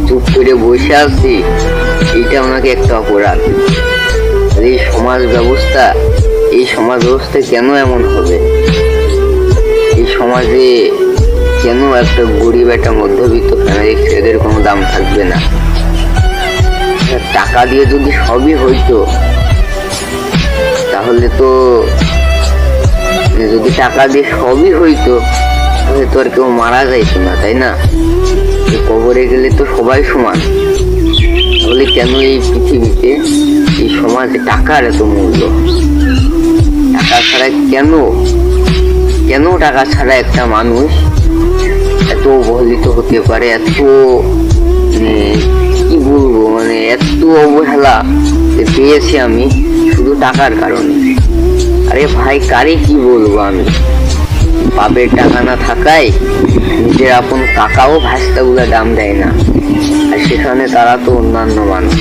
চুপ করে বসে আছি, এটা ওনাকে একটা অপরাধ। এই সমাজ ব্যবস্থা কেন এমন হবে? এই সমাজে কেন একটা গরিব একটা মধ্যবিত্ত ফ্যামিলির ছেলেদের কোনো দাম থাকবে না? টাকা দিয়ে যদি সবই হইতো, তাহলে তো তাহলে তো আর কেউ মারা যাইতো না, তাই না? কবরে গেলে তো সবাই সমান। তাহলে কেন এই পৃথিবীতে, এই সমাজে টাকার এত মূল্য? টাকা ছাড়া কেন টাকা ছাড়া একটা মানুষ এত অবহেলিত হতে পারে? এত কি বলবো, এত অবহেলা পেয়েছি আমি শুধু টাকার কারণে। আরে ভাই, কারে কি বলবো আমি? বাপের টাকা না থাকায় নিজের আপন কাকাও ভাস্তাগুলা দাম দেয় না, আর সেখানে তারা তো অন্যান্য মানুষ।